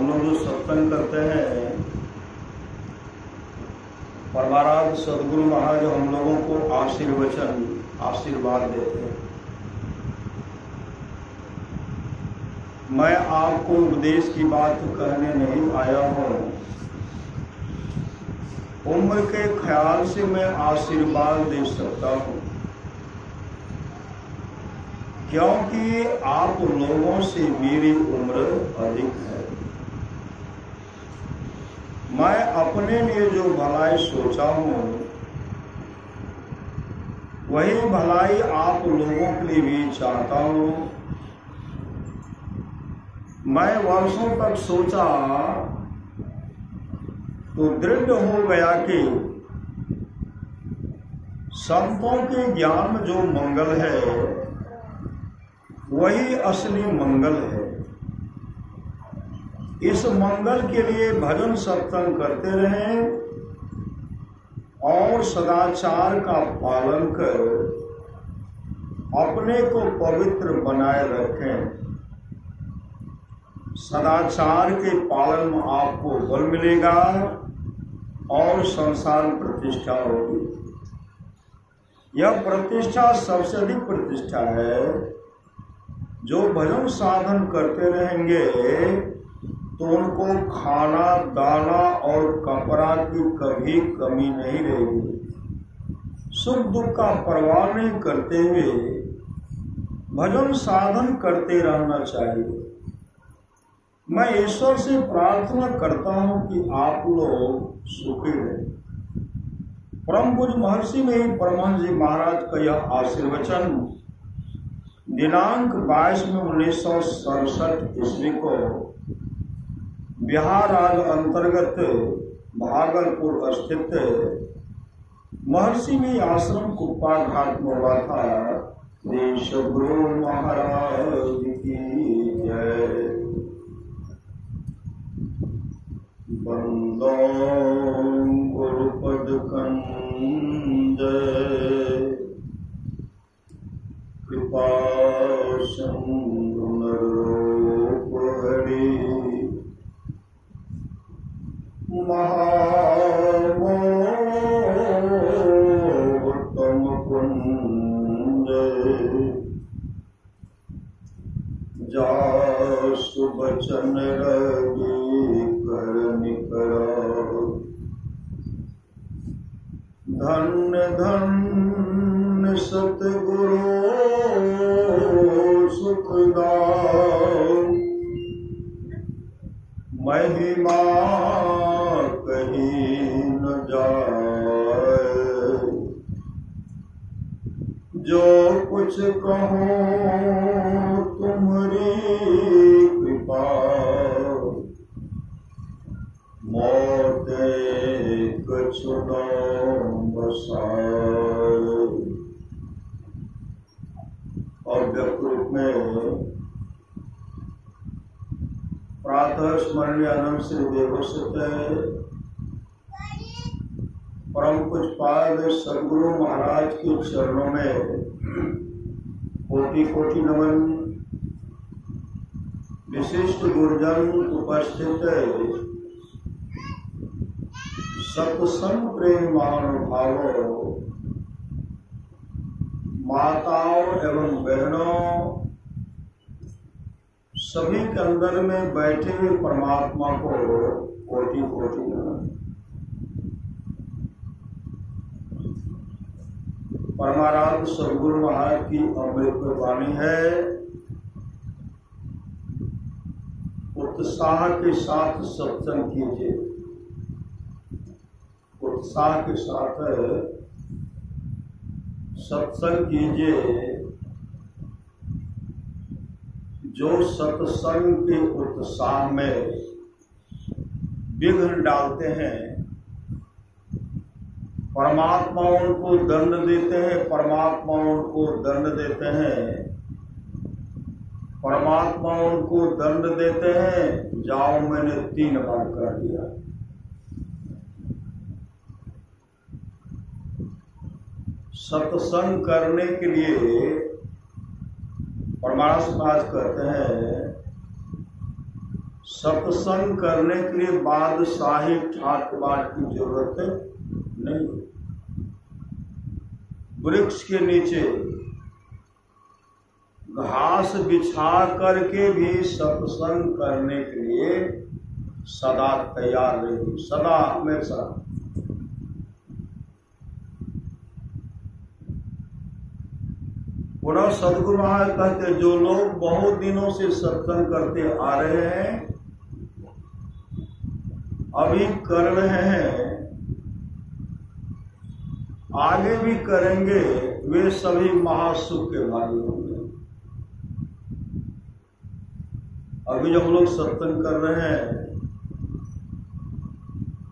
हम लोग जो सत्संग करते हैं, परमाराध्य सदगुरु महाराज हम लोगों को आशीर्वाद देते हैं। मैं आपको उपदेश की बात कहने नहीं आया हूँ, उम्र के ख्याल से मैं आशीर्वाद दे सकता हूँ, क्योंकि आप लोगों से मेरी उम्र अधिक है। मैं अपने लिए जो भलाई सोचा हूँ वही भलाई आप लोगों के लिए भी चाहता हूँ। मैं वर्षों तक सोचा तो दृढ़ हो गया कि संतों के ज्ञान में जो मंगल है वही असली मंगल है। इस मंगल के लिए भजन सत्संग करते रहें और सदाचार का पालन कर अपने को पवित्र बनाए रखें। सदाचार के पालन में आपको बल मिलेगा और संसार प्रतिष्ठा होगी। यह प्रतिष्ठा सबसे अधिक प्रतिष्ठा है। जो भजन साधन करते रहेंगे तो उनको खाना दाना और कपड़ा की कभी कमी नहीं रहेगी। सुख दुख का परवाह नहीं करते हुए भजन साधन करते रहना चाहिए। मैं ईश्वर से प्रार्थना करता हूं कि आप लोग सुखी रहें। परम पूज्य महर्षि में परमहंस जी महाराज का यह आशीर्वचन दिनांक 22 में 1967 ईस्वी को बिहार राज्य अंतर्गत भागलपुर स्थित महर्षि में आश्रम कुप्पा घाट में हुआ था। देश गुरु महाराज की जय। बंदो गुरुपद कंज कृपा सिंधु नरोप हरि महामोत्तम कुंज जासु बचन रवि कर निकरा। धन्य धन्य सतगुरु सुखदाम महिमा कहीं न जाए। जो कुछ कहूँ तुम्हारी कृपा मौत कछु न बसाए। और व्यक्त रूप में प्रातः स्मरणीय अनंत श्री देवोसित परम पूज्यपाद सदगुरु महाराज के चरणों में कोटि कोटि नमन। विशिष्ट गुरुजन उपस्थित सत्संग प्रेम महानुभावों, माताओं एवं बहनों, सभी के अंदर में बैठे हुए परमात्मा को कोटि कोटि नमन। परमाराध्य सदगुरु महाराज की अमृत वाणी है। उत्साह के साथ सत्संग कीजिए, उत्साह के साथ सत्संग कीजिए। जो सत्संग के उत्साह में विघ्न डालते हैं, परमात्मा उनको दंड देते हैं, परमात्मा उनको दंड देते हैं, परमात्मा उनको दंड देते हैं। जाओ मैंने 3 बार कर दिया। सत्संग करने के लिए परमार्थ समाज कहते हैं सत्संग करने के लिए बादशाही ठाट बाट की जरूरत नहीं। वृक्ष के नीचे घास बिछा करके भी सत्संग करने के लिए सदा तैयार रही, सदा हमेशा। पुनः सदगुरु महाराज कहते जो लोग बहुत दिनों से सत्संग करते आ रहे हैं, अभी कर रहे हैं, आगे भी करेंगे, वे सभी महासुख के भागी होंगे। अभी हम लोग सत्संग कर रहे हैं,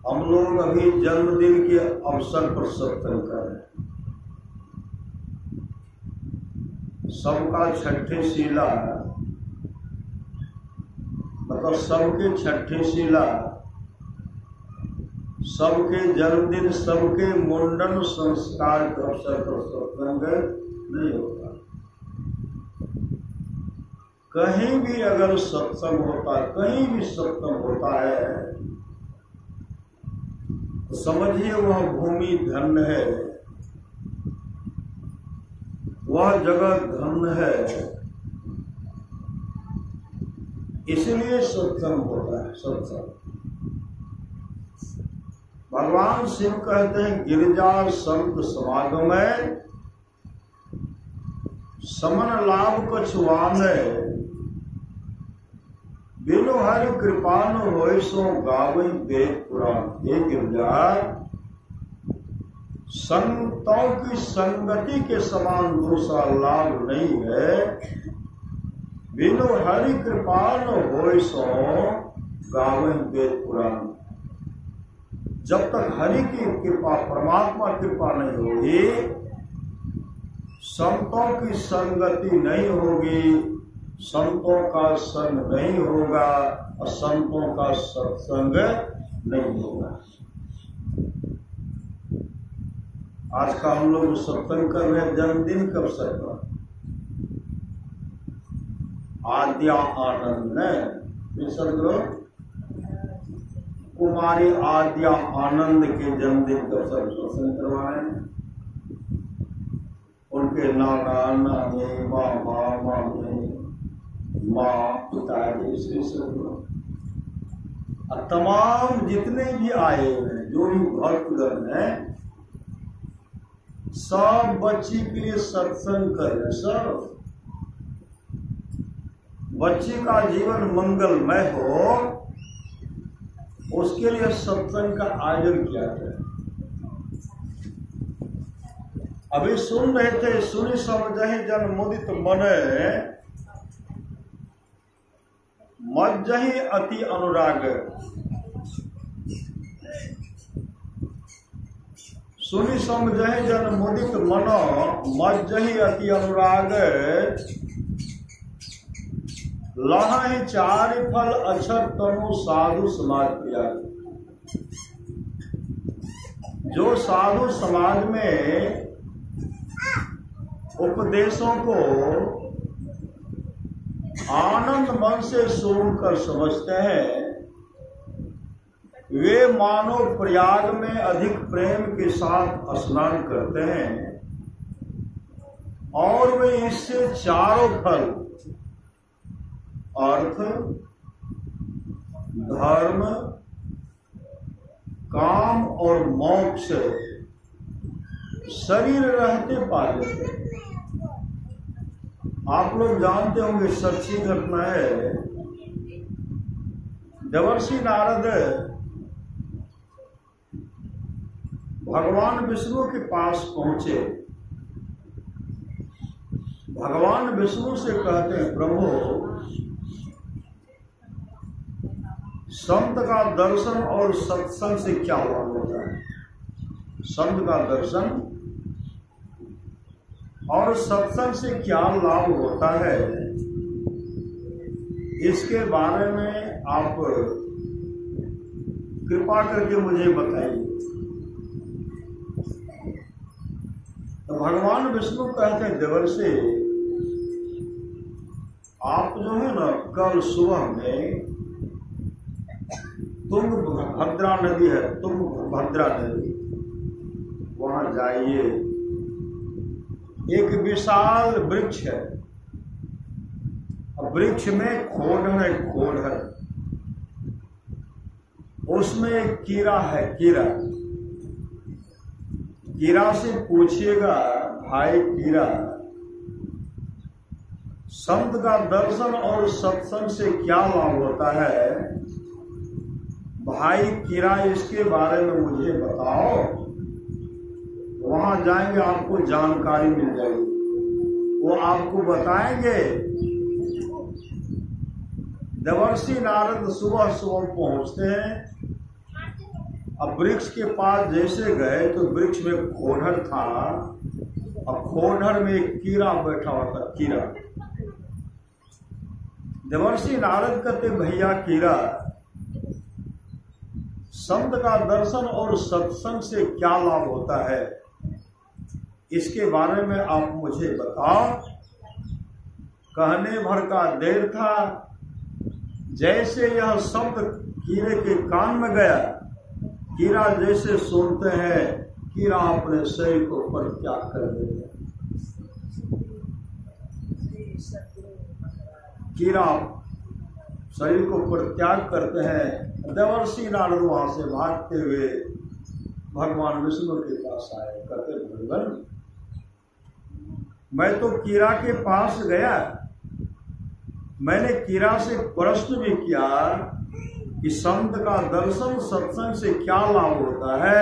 हम लोग अभी जन्मदिन के अवसर पर सत्संग कर रहे हैं। सबका छठे शिला, मतलब सबके छठे शिला, सबके जन्मदिन, सबके मुंडन संस्कार के अवसर पर सत्संग नहीं होता। कहीं भी अगर सत्संग होता, कहीं भी सत्संग होता है तो समझिए वह भूमि धन्य है, वह जगह धन्य है, इसलिए सत्संग होता है। सत्संग भगवान शिव कहते हैं गिरिजा संत समागम है, समन लाभ कछुआन है, बिनु हरि कृपान होय सो गावई वेद पुराण। हे गिरजा, संतों की संगति के समान दूसरा लाभ नहीं है, बिनु हरि कृपान होय सो गावई वेद पुराण। जब तक हरि की कृपा, परमात्मा कृपा नहीं होगी, संतों की संगति नहीं होगी, संतों का संग नहीं होगा और संतों का सत्संग नहीं होगा। आज का हम लोग सत्संग कर रहे हैं जन्मदिन के अवसर पर, आद्या आनंद ने सदगुरु कुमारी आद्या आनंद के जन्मदिन के अवसर पर सत्संग करवाए। उनके नाना नानी, मामा मामी, माँ पिताजी, श्री सदगुरु और तमाम जितने भी आए हैं, जो भी भक्तगण हैं, सब बच्ची के लिए सत्संग कर रहे। सब बच्ची का जीवन मंगलमय हो, उसके लिए सत्संग का आयोजन किया गया। अभी सुन रहे थे, सुनि समझहि जन मुदित मने, मज्जहि अति अनुराग। सुनि समझहि जन मुदित मनो, मज्जहि अति अनुराग। लहहि चारि फल अक्षर तनु साधु समाज त्याग। जो साधु समाज में उपदेशों को आनंद मन से सुनकर समझते हैं, वे मानो प्रयाग में अधिक प्रेम के साथ स्नान करते हैं और वे इससे चारों फल, अर्थ, धर्म, काम और मोक्ष शरीर रहते पा लेते हैं। आप लोग जानते होंगे, सच्ची घटना है। देवर्षि नारद भगवान विष्णु के पास पहुंचे। भगवान विष्णु से कहते हैं, प्रभु संत का दर्शन और सत्संग से क्या लाभ होता है? संत का दर्शन और सत्संग से क्या लाभ होता है, इसके बारे में आप कृपा करके मुझे बताइए। तो भगवान विष्णु कहते हैं, देवर्षि, आप जो है ना, कल सुबह में तुंगभद्रा नदी है, तुंगभद्रा नदी, वहां जाइए। एक विशाल वृक्ष है, वृक्ष में खोड है, खोड है, उसमें एक कीड़ा है, कीड़ा। कीड़ा से पूछिएगा, भाई कीड़ा, संत का दर्शन और सत्संग से क्या लाभ होता है? भाई कीड़ा, इसके बारे में मुझे बताओ। वहां जाएंगे, आपको जानकारी मिल जाएगी, वो आपको बताएंगे। देवर्षि नारद सुबह सुबह पहुंचते हैं। अब वृक्ष के पास जैसे गए तो वृक्ष में खोडर था, और खोडर में एक कीड़ा बैठा हुआ था, कीड़ा। देवर्षि नारद कहते, भैया कीड़ा, संत का दर्शन और सत्संग से क्या लाभ होता है, इसके बारे में आप मुझे बताओ। कहने भर का देर था, जैसे यह शब्द कीड़े के कान में गया, कीड़ा जैसे सुनते हैं, कीड़ा अपने शरीर को परित्याग कर देते हैं। कीड़ा शरीर को परित्याग करते हैं। देवर्षि नारद वहां से भागते हुए भगवान विष्णु के पास आए। कहते, भगवान, मैं तो कीड़ा के पास गया, मैंने कीड़ा से प्रश्न भी किया कि संत का दर्शन सत्संग से क्या लाभ होता है,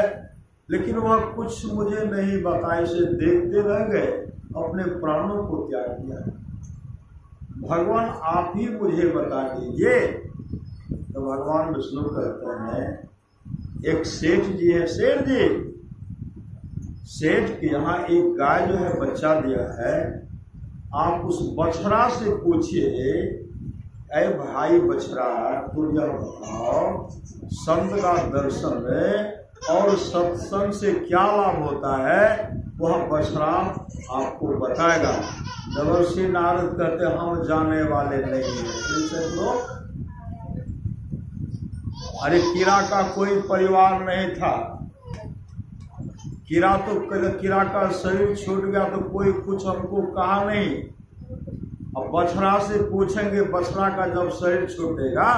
लेकिन वह कुछ मुझे नहीं बताए, से देखते रह गए, अपने प्राणों को त्याग दिया। भगवान आप ही मुझे बता दीजिए। तो भगवान विष्णु कहते हैं, एक सेठ जी है, सेठ जी, सेठ के यहाँ एक गाय जो है बच्चा दिया है, आप उस बछड़ा से पूछिए, ऐ भाई बछड़ा, तुम यह बताओ, संत का दर्शन में और सत्संग से क्या लाभ होता है, वह बछड़ा आपको बताएगा। देवर्षि नारद कहते, हम जाने वाले नहीं हैं। लोग, अरे कीड़ा का कोई परिवार नहीं था, कीड़ा का शरीर छूट गया तो कोई कुछ हमको कहा नहीं। अब बछड़ा से पूछेंगे, बछड़ा का जब शरीर छूटेगा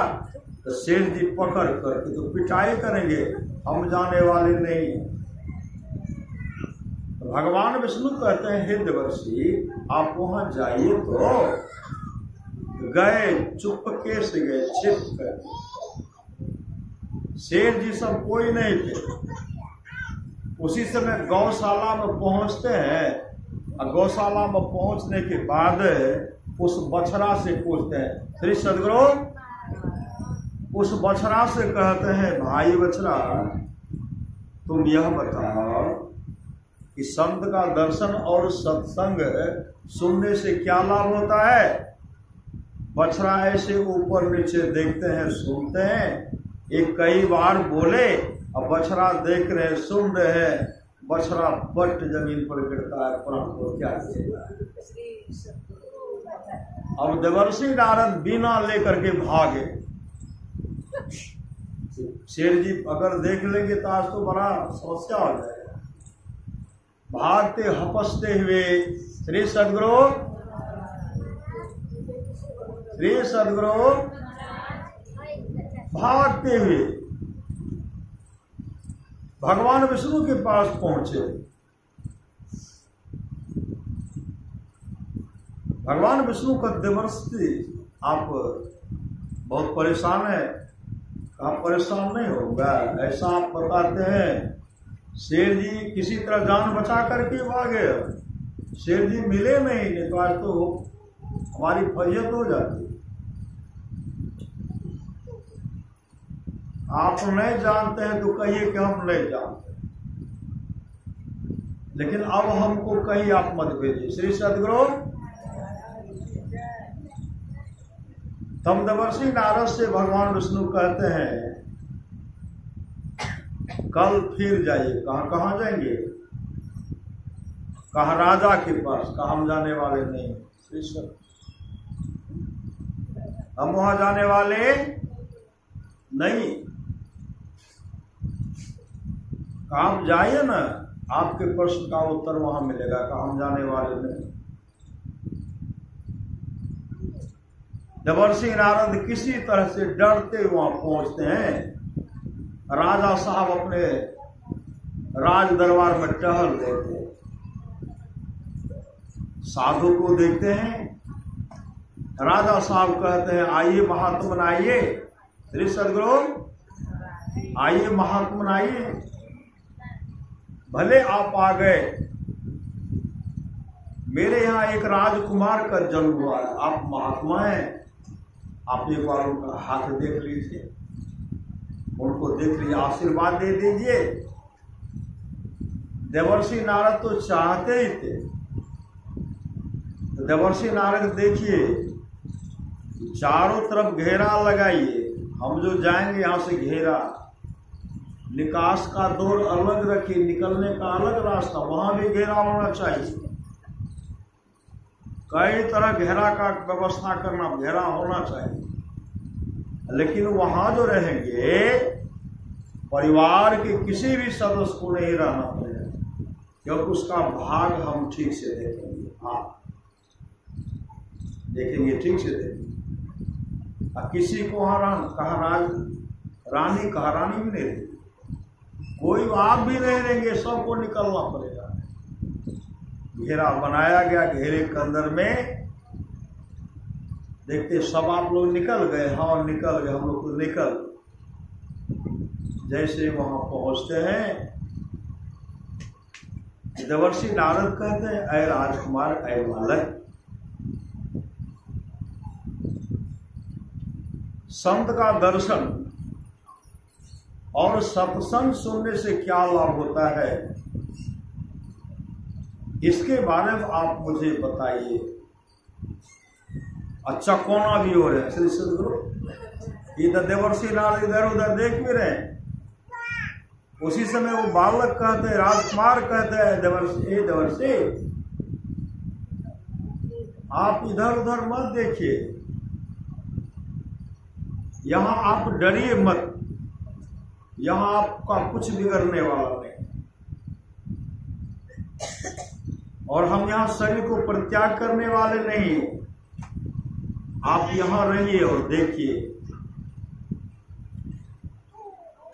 तो शेर जी पकड़ करके तो पिटाई करेंगे, हम जाने वाले नहीं। तो भगवान विष्णु कहते हैं, हे देवर्षि, आप वहां जाइए। तो गए, चुपके से गए, छिप कर। शेर जी सब कोई नहीं थे। उसी समय गौशाला में पहुंचते हैं, और गौशाला में पहुंचने के बाद उस बछड़ा से पूछते हैं, श्री सदगुरु, उस बछड़ा से कहते हैं, भाई बछड़ा, तुम यह बताओ कि संत का दर्शन और सत्संग सुनने से क्या लाभ होता है? बछड़ा ऐसे ऊपर नीचे देखते हैं, सुनते हैं, एक कई बार बोले, अब बछड़ा देख रहे, सुन रहे हैं, बछड़ा पट जमीन पर गिरता है, प्राण को क्या किया। अब देवर्षि नारद बिना लेकर के भागे। शेर जी अगर देख लेंगे तो आज तो बड़ा समस्या हो जाएगा। भागते हपसते हुए, श्री सदगुरु, श्री सदगुरु, भागते हुए भगवान विष्णु के पास पहुंचे। भगवान विष्णु का, देवर्षि, आप बहुत परेशान है। आप परेशान नहीं होगा, ऐसा आप बताते हैं। शेर जी किसी तरह जान बचा करके भागे, शेर जी मिले नहीं तो आज तो हमारी फरियत हो जाती। आप नहीं जानते हैं तो कहिए कि हम नहीं जानते, लेकिन अब हमको कहीं आप मत भेजिए। श्री सदगुरु, तब देवर्षि नारद से भगवान विष्णु कहते हैं, कल फिर जाइए। कहाँ जाएंगे? कहा राजा के पास। कहा हम जाने वाले नहीं, हम वहां जाने वाले नहीं। आप जाइए ना, आपके प्रश्न का उत्तर वहां मिलेगा कि हम जाने वाले नहीं। देवर्षि नारद किसी तरह से डरते वहां पहुंचते हैं। राजा साहब अपने राज दरबार में टहल रहे थे, साधु को देखते हैं। राजा साहब कहते हैं, आइए महात्मन आइए, श्री सदगुरु आइए महात्मन आइए, भले आप आ गए। मेरे यहाँ एक राजकुमार का जन्म हुआ है, आप महात्मा हैं, आप एक बार उनका हाथ देख लीजिए, उनको देख लीजिए, आशीर्वाद दे दीजिए। देवर्षि नारद तो चाहते ही थे। तो देवर्षि नारद देखिए, चारों तरफ घेरा लगाइए, हम जो जाएंगे यहां से घेरा, निकास का दौर अलग रखिए, निकलने का अलग रास्ता, वहां भी घेरा होना चाहिए। कई तरह घेरा का व्यवस्था करना, घेरा होना चाहिए। लेकिन वहां जो रहेंगे, परिवार के किसी भी सदस्य को नहीं रहना पड़ेगा, क्योंकि उसका भाग हम ठीक से देखेंगे। हाँ, देखेंगे, ठीक से देखेंगे। किसी को वहां कहा रानी कहा रानी भी नहीं रहेगी, कोई आप भी नहीं रहेंगे, सबको निकलना पड़ेगा। घेरा बनाया गया, घेरे के अंदर में देखते सब आप लोग निकल गए। हाँ निकल गए, हम लोग तो निकल। जैसे वहां पहुंचते हैं, देवर्षि नारद कहते हैं, ऐ राजकुमार, ऐ बालक, संत का दर्शन और सत्संग सुनने से क्या लाभ होता है, इसके बारे में आप मुझे बताइए। अच्छा कोना भी हो रहे हैं श्री सदगुरु, इधर देवर्षि नारद इधर उधर देख भी रहे हैं। उसी समय वो बालक कहते हैं, राजकुमार कहते हैं, देवर्षि आप इधर उधर मत देखिए, यहां आप डरिए मत, यहां आपका कुछ बिगड़ने वाला नहीं, और हम यहां शरीर को परित्याग करने वाले नहीं। आप यहां रहिए और देखिए।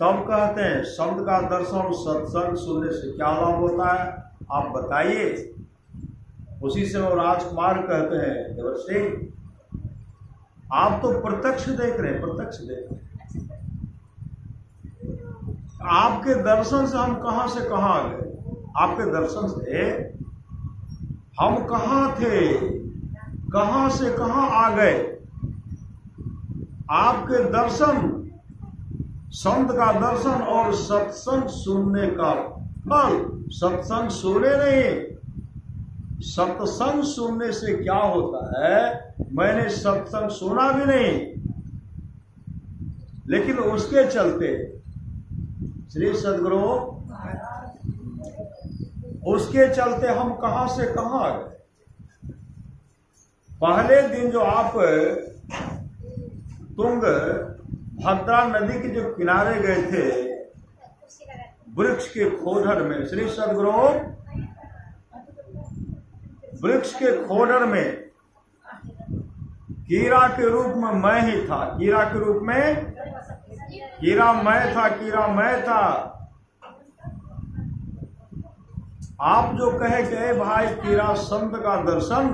तब कहते हैं, संत का दर्शन सत्संग सुनने से क्या लाभ होता है, आप बताइए। उसी से वो राजकुमार कहते हैं, देवर्षि आप तो प्रत्यक्ष देख रहे हैं, प्रत्यक्ष देख रहे हैं। आपके दर्शन से हम कहां से कहां आ गए, आपके दर्शन से हम कहां थे, कहां से कहां आ गए। आपके दर्शन, संत का दर्शन और सत्संग सुनने का फल, सत्संग सुने नहीं, सत्संग सुनने से क्या होता है, मैंने सत्संग सुना भी नहीं, लेकिन उसके चलते श्री सदगुरु, उसके चलते हम कहां से कहां आ गए। पहले दिन जो आप तुंग भद्रा नदी के जो किनारे गए थे, वृक्ष के खोडर में, श्री सदगुरु वृक्ष के खोडर में कीड़ा के रूप में मैं ही था, कीड़ा के रूप में कीड़ा मैं था, कीड़ा मैं था। आप जो कहे कि भाई कीड़ा संत का दर्शन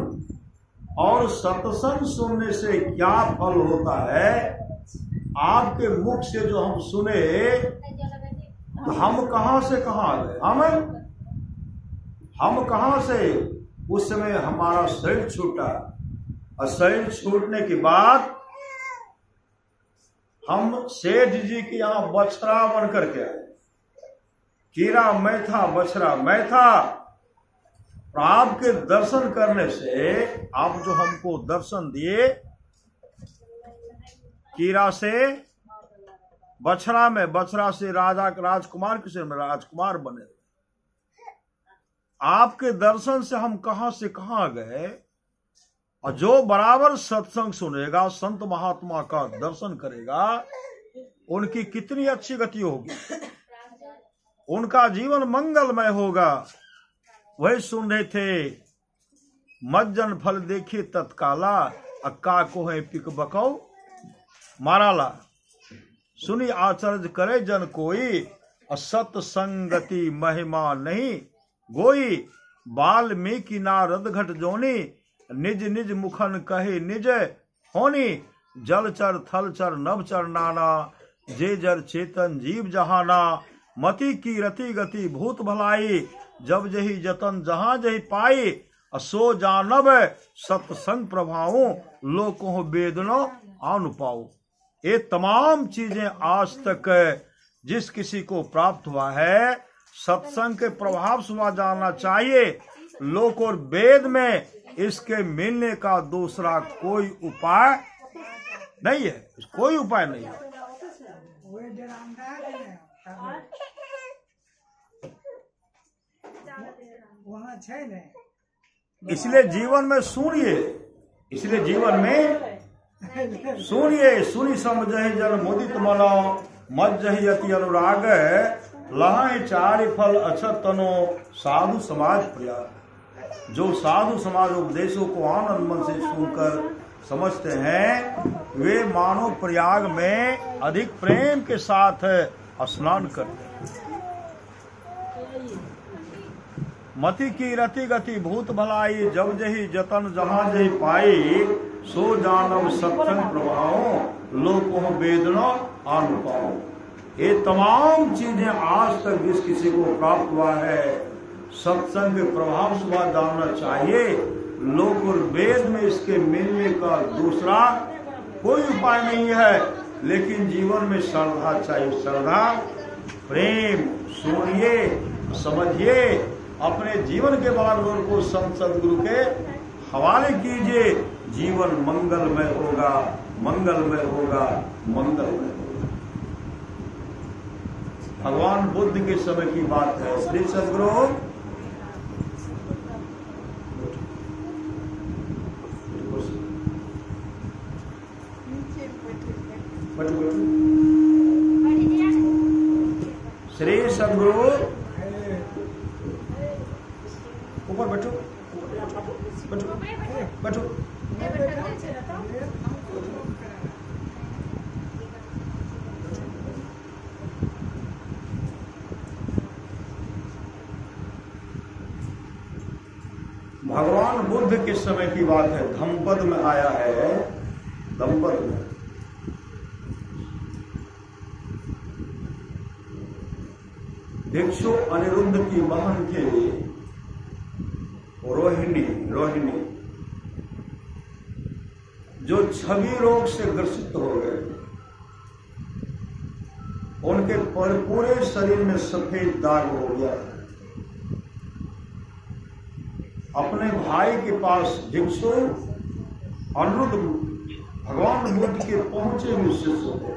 और सत्संग सुनने से क्या फल होता है, आपके मुख से जो हम सुने, तो हम कहां से कहां आ गए, हम कहां से। उस समय हमारा शरीर छूटा, और शरीर छूटने के बाद हम सेठ जी के यहां बछड़ा बन करके आए। कीड़ा मैं था, बछड़ा मैं था। और आपके दर्शन करने से, आप जो हमको दर्शन दिए, कीड़ा से बछड़ा में, बछड़ा से राजा राजकुमार किसे में राजकुमार बने। आपके दर्शन से हम कहां से कहां गए। और जो बराबर सत्संग सुनेगा, संत महात्मा का दर्शन करेगा, उनकी कितनी अच्छी गति होगी। उनका जीवन मंगलमय होगा। वही सुन रहे थे, मज्जन फल देखिए तत्काला, अक्का को है पिक बकौ माराला। सुनी आचर्य करे जन कोई, असत संगति महिमा नहीं गोई। वाल्मीकि नारद घट जोनी, निज निज मुखन कहे निज होनी। जलचर थलचर नभचर नाना, जे जर चेतन जीव जहाना। मति की रति गति भूत भलाई, जब जही जतन जहां जही पाई। असो जानब सत्संग प्रभाव, लोको वेदनो आनु पाओ। ये तमाम चीजें आज तक जिस किसी को प्राप्त हुआ है, सत्संग के प्रभाव से जानना चाहिए। लोक और वेद में इसके मिलने का दूसरा कोई उपाय नहीं है, कोई उपाय नहीं है। इसलिए जीवन में सुनिए, इसलिए जीवन में सुनिए। सुनी समझहि जन मुदित मनो, मज्जहि अति अनुराग। लहाय चारि फल अक्षत तनो, साधु समाज प्रिया। जो साधु समाज उपदेशों को आनंद मन से सुनकर समझते हैं, वे मानो प्रयाग में अधिक प्रेम के साथ स्नान करते हैं। मति की रति गति भूत भलाई, जब जही जतन जहां जही पाई। सो जानव सत्संग प्रभाव, लोको वेदना अनुपाओ। ये तमाम चीजें आज तक जिस किसी को प्राप्त हुआ है, सत्संग के प्रभाव से जानना चाहिए। लोक और वेद में इसके मिलने का दूसरा कोई उपाय नहीं है। लेकिन जीवन में श्रद्धा चाहिए, श्रद्धा प्रेम। सुनिए, समझिए, अपने जीवन के बागडोर को संत सदगुरु के हवाले कीजिए। जीवन मंगलमय होगा, मंगलमय होगा, मंगलमय होगा। भगवान बुद्ध के समय की बात है। श्री सदगुरु श्री सदगुरु ऊपर बैठो, बैठो, बैठो। भगवान बुद्ध के समय की बात है। धम्पद में आया है, धम्पद में। भिक्षु अनिरुद्ध की बहन थी रोहिणी, रोहिणी जो छवि रोग से ग्रसित हो गए। उनके पूरे शरीर में सफेद दाग हो गया। अपने भाई के पास भिक्षु अनिरुद्ध भगवान बुद्ध के पहुंचे हुए शिष्य थे।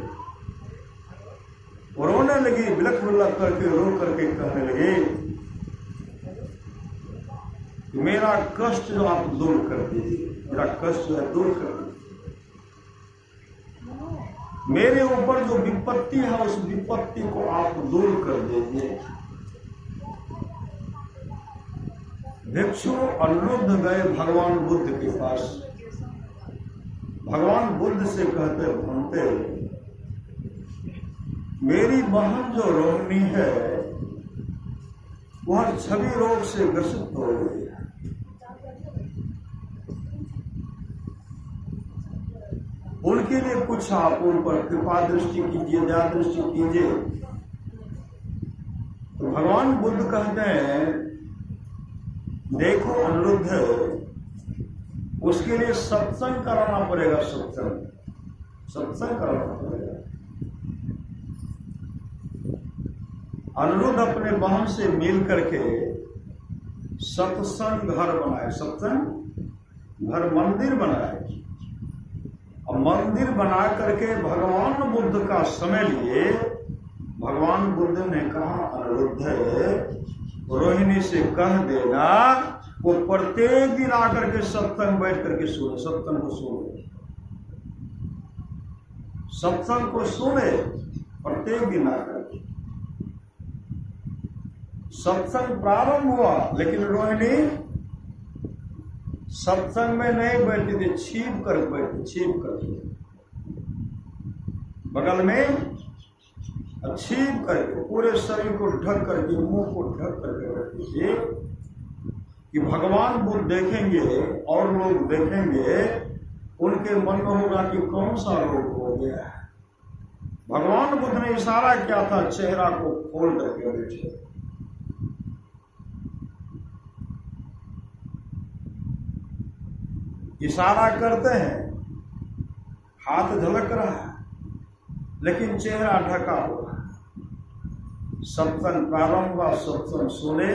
रोने लगी, बिलख बिलख करके रो करके कहने लगे, मेरा कष्ट जो आप दूर कर दीजिए, मेरा कष्ट जो है दूर कर दीजिए। मेरे ऊपर जो विपत्ति है उस विपत्ति को आप दूर कर दीजिए। भिक्षु अनिरुद्ध गए भगवान बुद्ध के पास। भगवान बुद्ध से कहते भूलते, मेरी बहन जो रोहिणी है वह छवि रोग से ग्रसित हो गई है। उनके लिए कुछ आप उन पर कृपा दृष्टि कीजिए, दया दृष्टि कीजिए। तो भगवान बुद्ध कहते हैं, देखो अनिरुद्ध, उसके लिए सत्संग कराना पड़ेगा, सत्संग कराना पड़ेगा। अनिरुद्ध अपने बहन से मिल करके सत्संग घर बनाए, सत्संग घर मंदिर बनाए। और मंदिर बना करके भगवान बुद्ध का समय लिए। भगवान बुद्ध ने कहा, अनिरुद्ध रोहिणी से कह देना वो प्रत्येक दिन आकर के सत्संग बैठ करके सुने, सत्संग को सुने, सत्संग को सुने प्रत्येक दिन आकर। सत्संग प्रारंभ हुआ, लेकिन रोहिणी सत्संग में नहीं बैठी थी, छिप कर बैठी, छिप कर बगल में छिप करके पूरे शरीर को ढक करके, मुंह को ढक करके बैठी थी कि भगवान बुद्ध देखेंगे और लोग देखेंगे, उनके मन में होगा कि कौन सा रोग हो गया है। भगवान बुद्ध ने इशारा किया था, चेहरा को खोल करके बैठे। इशारा करते हैं, हाथ झलक रहा है, लेकिन चेहरा ढका हुआ है। सत्संग प्रारंभ हुआ, सत्संग सुने,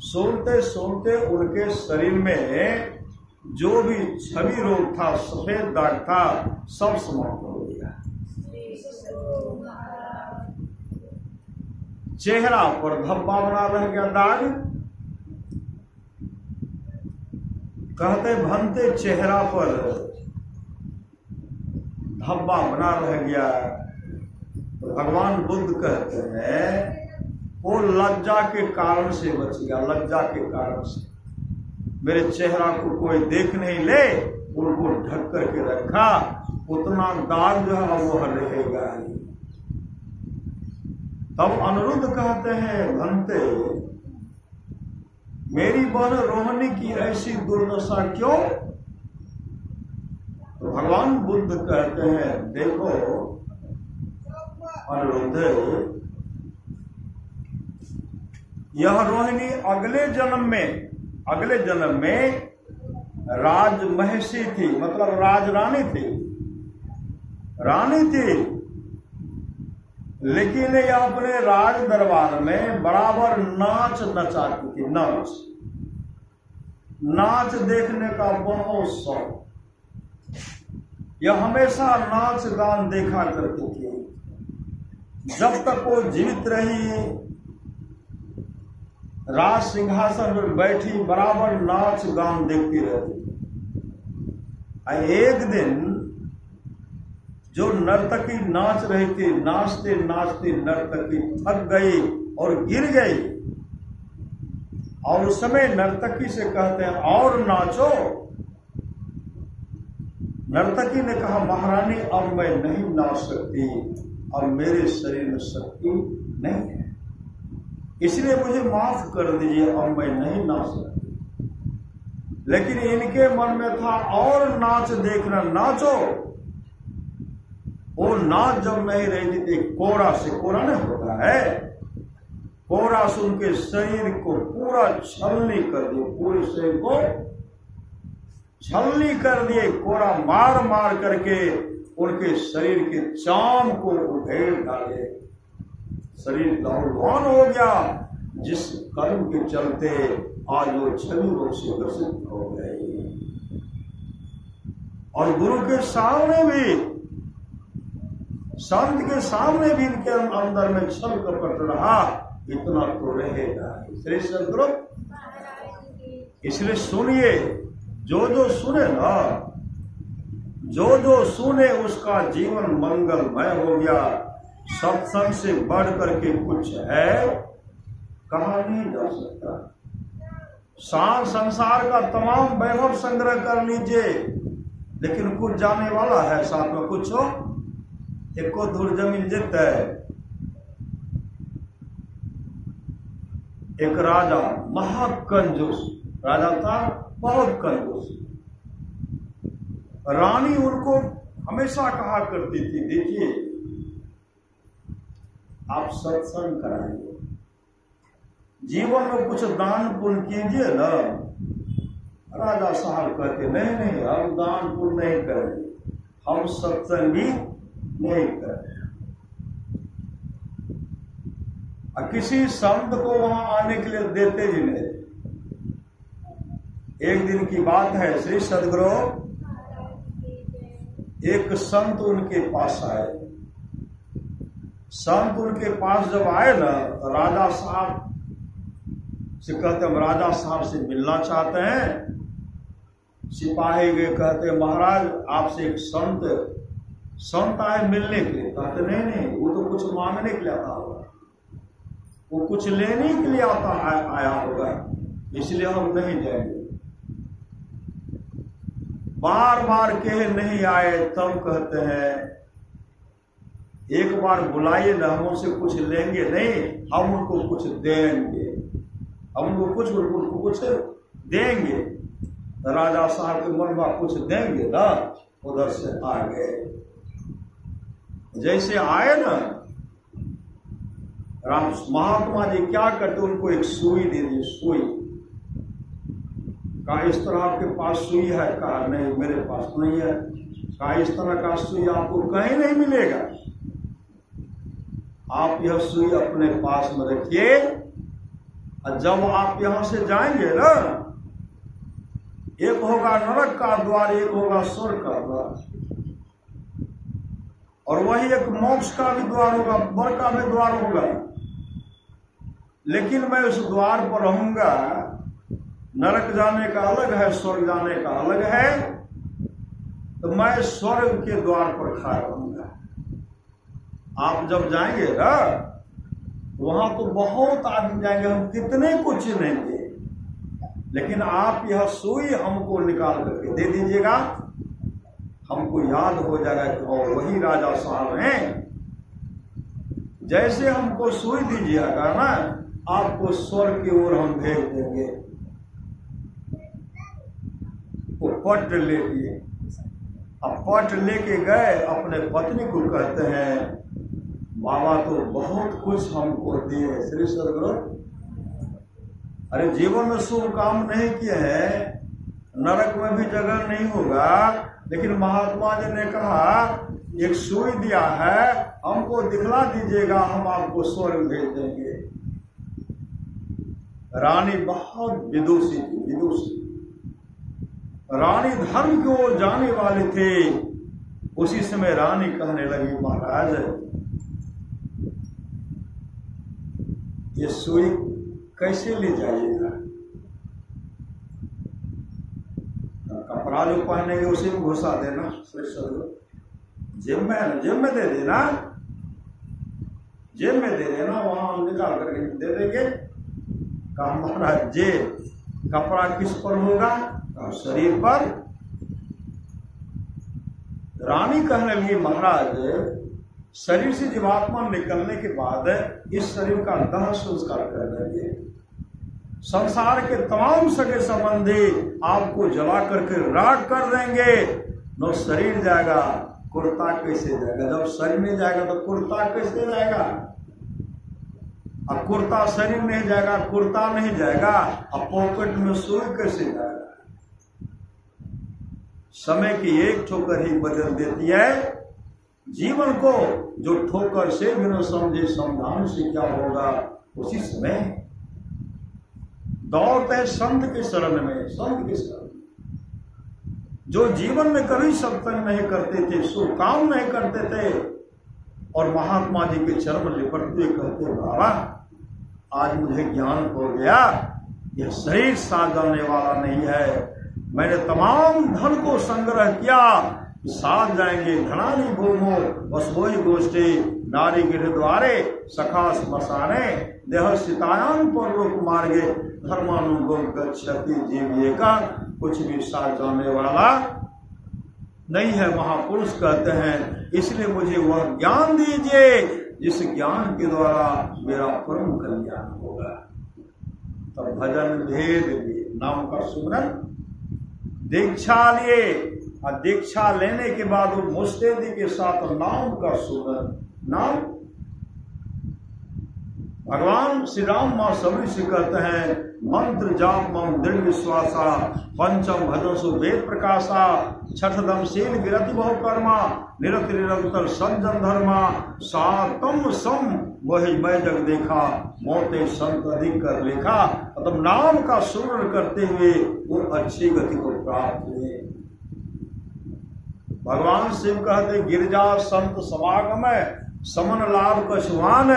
सुनते सुनते उनके शरीर में जो भी छवि रोग था, सफेद दाग था, सब समाप्त हो गया। चेहरा पर धब्बा बना रह गया, दाग। कहते भंते चेहरा पर धब्बा बना रह गया। तो भगवान बुद्ध कहते हैं वो लज्जा के कारण से बच गया, लज्जा के कारण से। मेरे चेहरा को कोई देख नहीं ले, उनको ढक करके रखा, उतना दाग जो है वो रहेगा ही। तब अनिरुद्ध कहते हैं, भंते मेरी बहन रोहिणी की ऐसी दुर्दशा क्यों? तो भगवान बुद्ध कहते हैं, देखो अनिरुद्ध, यह रोहिणी अगले जन्म में राजमहिषी थी, मतलब राजरानी थी, रानी थी। लेकिन यह अपने राज दरबार में बराबर नाच नचाती थी, नाच देखने का बहुत शौक। यह हमेशा नाच गान देखा करती थी। जब तक वो जीवित रही, राज सिंहासन पर बैठी बराबर नाच गान देखती रहती। एक दिन जो नर्तकी नाच रही थी, नाचते नाचते नर्तकी थक गई और गिर गई। और उस समय नर्तकी से कहते हैं, और नाचो। नर्तकी ने कहा, महारानी अब मैं नहीं नाच सकती, अब मेरे शरीर में शक्ति नहीं है, इसलिए मुझे माफ कर दीजिए, अब मैं नहीं नाच सकती। लेकिन इनके मन में था और नाच देखना, नाचो। वो नाच जब नहीं रही थी, कोरा से, कोरा नहीं होता है, कोरा से उनके शरीर को पूरा छलनी कर दिए, पूरे शरीर को छलनी कर दिए। कोरा मार मार करके उनके शरीर के चाम को उधेड़ डाले। शरीर लहूलुहान हो गया, जिस कर्म के चलते आज वो छवि रोग से ग्रसित हो गए। और गुरु के सामने भी, संत के सामने भी इनके अंदर में छल कपट रहा, इतना तो रहेगा। इसलिए सदगुरु, इसलिए सुनिए, जो जो सुने ना, जो जो सुने उसका जीवन मंगलमय हो गया। सत्संग से बढ़ करके कुछ है, कहा नहीं जा सकता। संसार का तमाम वैभव संग्रह कर लीजिए, लेकिन कुछ जाने वाला है साथ में, कुछ हो एको दूर जमीन जीत है। एक राजा महाकंजूस राजा था, बहुत कंजूस। रानी उनको हमेशा कहा करती थी, देखिए आप सत्संग कराइए, जीवन में कुछ दान पुण्य कीजिए ना। राजा साहब कहते, नहीं नहीं, हम दान पुण्य नहीं करेंगे, हम सत्संग भी नहीं करें। और किसी संत को वहां आने के लिए देते ही नहीं। एक दिन की बात है, श्री सदगुरु एक संत उनके पास आए। संत उनके पास जब आए ना, तो राजा साहब से कहते, हम राजा साहब से मिलना चाहते हैं। सिपाही गए, कहते महाराज आपसे एक संत आए मिलने के लिए। कहते नहीं नहीं, वो तो कुछ मांगने के लिए आता होगा। वो कुछ लेने के लिए आया होगा, इसलिए हम नहीं जाएंगे। बार बार कहे नहीं आए तब कहते हैं एक बार बुलाइए ना, हम उनसे कुछ लेंगे नहीं, हम उनको कुछ देंगे, हम उनको कुछ देंगे। राजा साहब के मन में कुछ देंगे ना, उधर से आ गए। जैसे आए ना, राम महात्मा जी क्या करते, उनको एक सुई दे दी। सुई कहा इस तरह आपके पास सुई है? कहा नहीं मेरे पास नहीं है। कहा इस तरह का सुई आपको कहीं नहीं मिलेगा, आप यह सुई अपने पास में रखिए, और जब आप यहां से जाएंगे ना, एक होगा नरक का द्वार, एक होगा स्वर्ग का द्वार, और वही एक मोक्ष का भी द्वार होगा, वर का भी द्वार होगा। लेकिन मैं उस द्वार पर रहूंगा, नरक जाने का अलग है, स्वर्ग जाने का अलग है, तो मैं स्वर्ग के द्वार पर खड़ा रहूंगा। आप जब जाएंगे ना, वहां तो बहुत आदमी जाएंगे, हम कितने कुछ लेंगे, लेकिन आप यह सुई हमको निकाल करके दे दीजिएगा, हमको याद हो जाएगा कि और वही राजा साहब हैं। जैसे हमको सुई दीजिएगा ना, आपको स्वर्ग की ओर हम भेज देंगे। वो पट ले लिए, अब पट लेके गए, अपने पत्नी को कहते हैं बाबा तो बहुत कुछ हमको दिए श्री सदगुरु, अरे जीवन में शुभ काम नहीं किए हैं, नरक में भी जगह नहीं होगा, लेकिन महात्मा जी ने कहा एक सुई दिया है, हमको दिखला दीजिएगा, हम आपको स्वर्ग भेज देंगे। रानी बहुत विदुषी थी, विदुषी रानी धर्म की ओर जाने वाली थी। उसी समय रानी कहने लगी महाराज ये सुई कैसे ले जाइएगा? कपड़ा जो पहनेंगे उसी में घुसा देना, जेब में दे देना, जेब में दे देना, वहां हम निकाल करके दे देंगे। कहा महाराज जेब, कपड़ा किस पर होगा? शरीर पर। रानी कहने लगी महाराज शरीर से जीवात्मा निकलने के बाद इस शरीर का दाह संस्कार कर देंगे, संसार के तमाम सगे संबंधी आपको जला करके राख कर देंगे। न शरीर जाएगा, कुर्ता कैसे जाएगा? जब शरीर नहीं जाएगा तो कुर्ता कैसे जाएगा? अब कुर्ता शरीर नहीं जाएगा, कुर्ता नहीं जाएगा, अब पॉकेट में सुई कैसे जाएगा? समय की एक ठोकर ही बदल देती है जीवन को। जो ठोकर से भी न समझे समझाने से क्या होगा, उसी समय दौड़ते संत के शरण में, संत के शरण में। जो जीवन में कभी सत्संग नहीं करते थे, शुभ काम नहीं करते थे, और महात्मा जी के चरण लिपटते कहते बाबा आज मुझे ज्ञान हो गया, यह शरीर साथ जाने वाला नहीं है, मैंने तमाम धन को संग्रह किया, साथ जाएंगे धनानी भूमो वसवोई गोष्ठी नारी गिर द्वारे सखा स्मशाने देह सितायान पर लोक मार्गे धर्मानुगो गच्छति जीविए का। कुछ भी साथ जाने वाला नहीं है, महापुरुष कहते हैं। इसलिए मुझे वह ज्ञान दीजिए जिस ज्ञान के द्वारा मेरा परम कल्याण होगा। तब भजन भेद लिए, नाम का सुमरन, दीक्षा लिए, और दीक्षा लेने के बाद वो मुस्तैदी के साथ नाम का सुमरन। नाम भगवान श्री राम मां सबरी से कहते हैं मंत्र जाप मम दृढ़ विश्वासा, पंचम भजन सु वेद प्रकाशा, छठदम शील विरति बहु कर्मा, निरत निरंतर संजन धर्मा, सातम सम वही मैं जग देखा, मोते संत अधिक कर लेखा। मतलब नाम का सुमरण करते हुए वो अच्छी गति को प्राप्त हुए। भगवान शिव कहते गिरजा संत समागम समन लाभ कछुआन,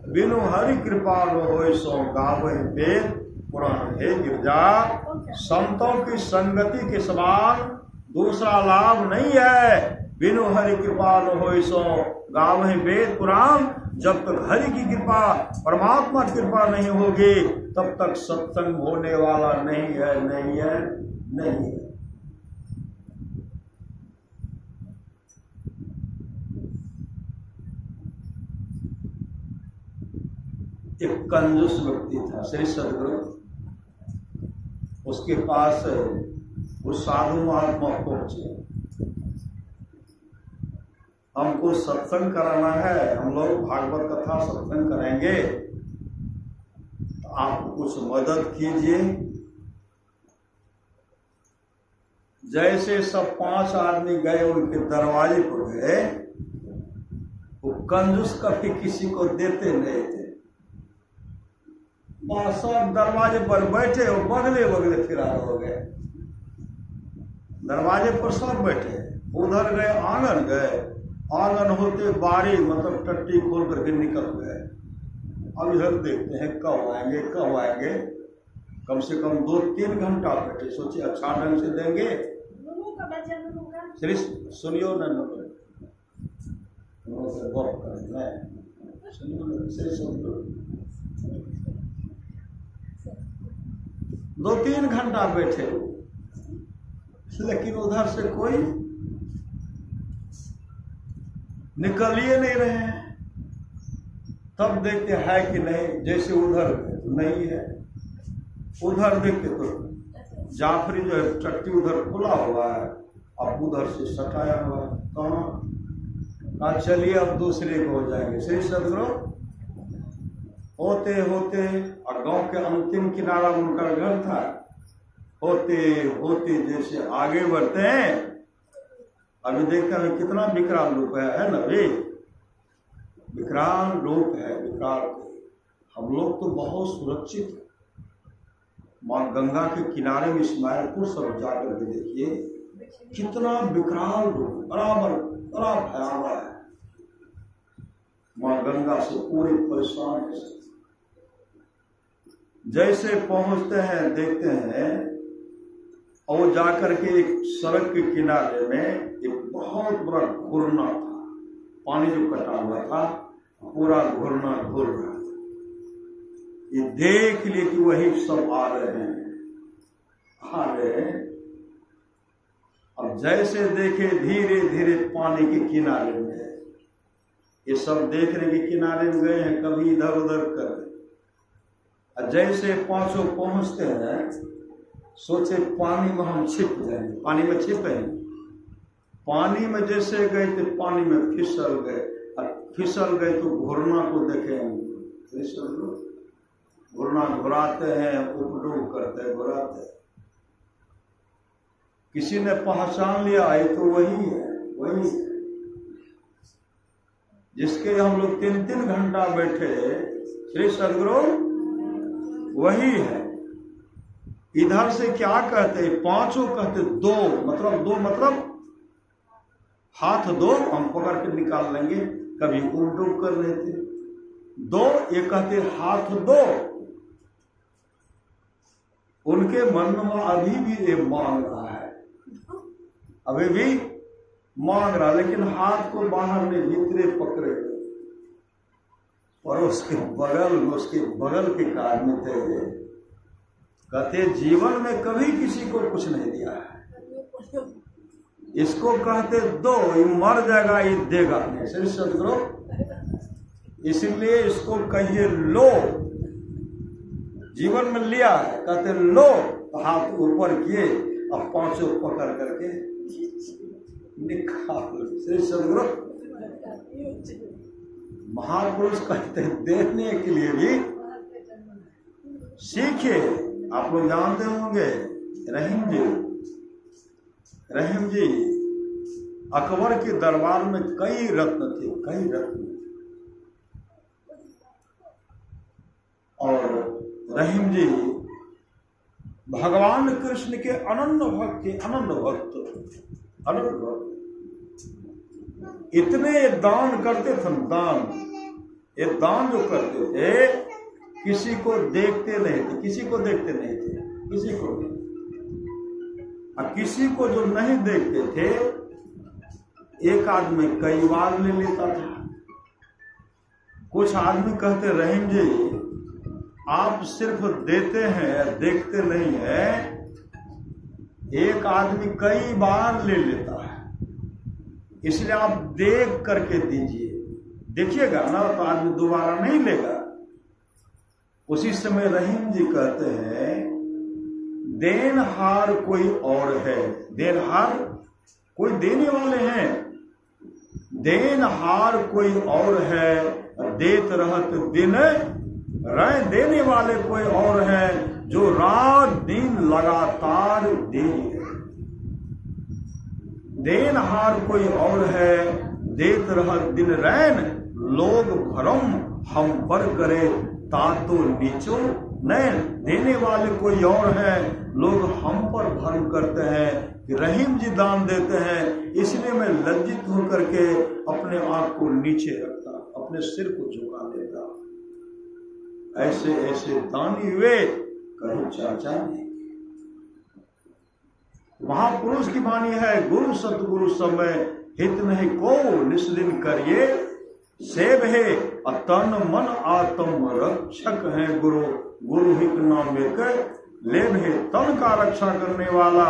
बिनु हरि कृपा हो सो गावे वेद पुराण। हे गिरजा, संतों की संगति के समान दूसरा लाभ नहीं है। बिनु हरि कृपा हो सो गावे वेद पुराण। जब तक हरि की कृपा, परमात्मा की कृपा नहीं होगी, तब तक सत्संग होने वाला नहीं है, नहीं है, नहीं है। एक कंजूस व्यक्ति था, श्री सदगुरु, उसके पास वो साधु महात्मा पहुंचे, हमको सत्संग कराना है, हम लोग भागवत कथा सत्संग करेंगे, तो आप कुछ मदद कीजिए। जैसे सब 5 आदमी गए, उनके दरवाजे पर गए, वो कंजूस कभी किसी को देते नहीं थे, सब दरवाजे पर बैठे और बगले बगले फिरार हो गए। दरवाजे पर सब बैठे, उधर गए, आंगन गए, आंगन होते बारी मतलब टट्टी खोल करके निकल गए। अब इधर देखते हैं कब आएंगे, कब आएंगे। कम से कम 2-3 घंटा बैठे, सोचे अच्छा ढंग से देंगे। श्री सुनियो न श्री सुनियो, 2-3 घंटा बैठे, लेकिन उधर से कोई निकल ही नहीं रहे हैं। तब देखते है कि नहीं, जैसे उधर नहीं है, उधर देखते तो जाफरी जो है चट्टी उधर खुला हुआ है, अब उधर से सटाया हुआ है। कहा चलिए अब दूसरे को हो जाएंगे। श्री सदगुरु होते होते, और गांव के अंतिम किनारा उनका घर था, होते होते जैसे आगे बढ़ते हैं, अभी देखते हैं कितना विकराल रूप है ना भाई, विकराल रूप है, विकराल। हम लोग तो बहुत सुरक्षित हैं। माँ गंगा के किनारे में इस्माइलपुर सब जाकर के देखिए, कितना विकराल रूप, बराबर बड़ा भयावह है। माँ गंगा से पूरे परेशान है। जैसे पहुंचते हैं देखते हैं, और जाकर के एक सड़क के किनारे में एक बहुत बड़ा घुरना था, पानी जो कटा हुआ था, पूरा घुरना घुर रहा था। ये देख लिए कि वही सब आ रहे हैं, आ रहे हैं। अब जैसे देखे धीरे धीरे पानी के किनारे में है, ये सब देखने के किनारे में गए हैं, कभी इधर उधर कर। जैसे पांचों पहुंचते हैं, सोचे पानी में हम छिप जाएंगे, पानी में छिपेंगे। पानी में जैसे गए तो पानी में फिसल गए, और फिसल गए तो घुरना को देखे, घुरना घुराते हैं, उपडूब करते हैं, घुराते हैं। किसी ने पहचान लिया, ये तो वही है, वही है जिसके हम लोग 3-3 घंटा बैठे। श्री सदगुरु वही है। इधर से क्या कहते, पांचों कहते दो, मतलब हाथ दो, हम पकड़ के निकाल लेंगे, कभी उल्टू कर लेते दो, ये कहते हाथ दो। उनके मन में अभी भी ये मांग रहा है, अभी भी मांग रहा, लेकिन हाथ को बाहर में भीतरे पकड़े। और उसके बगल के आदमी थे, कहते जीवन में कभी किसी को कुछ नहीं दिया है, इसको कहते दो, ये मर जाएगा, ये देगा नहीं। श्री सदगुरु इसलिए इसको कहिए लो, जीवन में लिया है, कहते लो, हाथ ऊपर किए, अब पांचों पकड़ करके निकाल। श्री सदगुरु महापुरुष कहते देने के लिए भी सीखे। आप लोग जानते होंगे रहीम जी अकबर के दरबार में कई रत्न थे, कई रत्न। और रहीम जी भगवान कृष्ण के अनन्य भक्त इतने दान करते थे, ये दान जो करते थे, किसी को देखते नहीं थे, किसी को नहीं। और किसी को जो नहीं देखते थे, एक आदमी कई बार ले लेता था। कुछ आदमी कहते रहीम जी आप सिर्फ देते हैं देखते नहीं है। एक आदमी कई बार ले लेता है, इसलिए आप देख करके दीजिए। देखिएगा ना तो आदमी दोबारा नहीं लेगा। उसी समय रहीम जी कहते हैं देनहार कोई और है। देनहार कोई देने वाले हैं, देनहार कोई और है, देत रहत दिन रह। देने वाले कोई और है जो रात दिन लगातार दे। देनहार कोई और है, देत रहत दिन रैन। लोग भरम हम पर करे तातो नीचो नैन। देने वाले कोई और है, लोग हम पर भरम करते हैं कि रहीम जी दान देते हैं, इसलिए मैं लज्जित होकर के अपने आप को नीचे रखता, अपने सिर को झुका देता। ऐसे ऐसे दानी वे करो चाचा ने। महापुरुष की वाणी है गुरु सतगुरु समय हित नहीं को निस्दिन करिए। सेव है तन मन आत्म रक्षक है गुरु। गुरु हित नाम लेकर लेव है। तन का रक्षा करने वाला,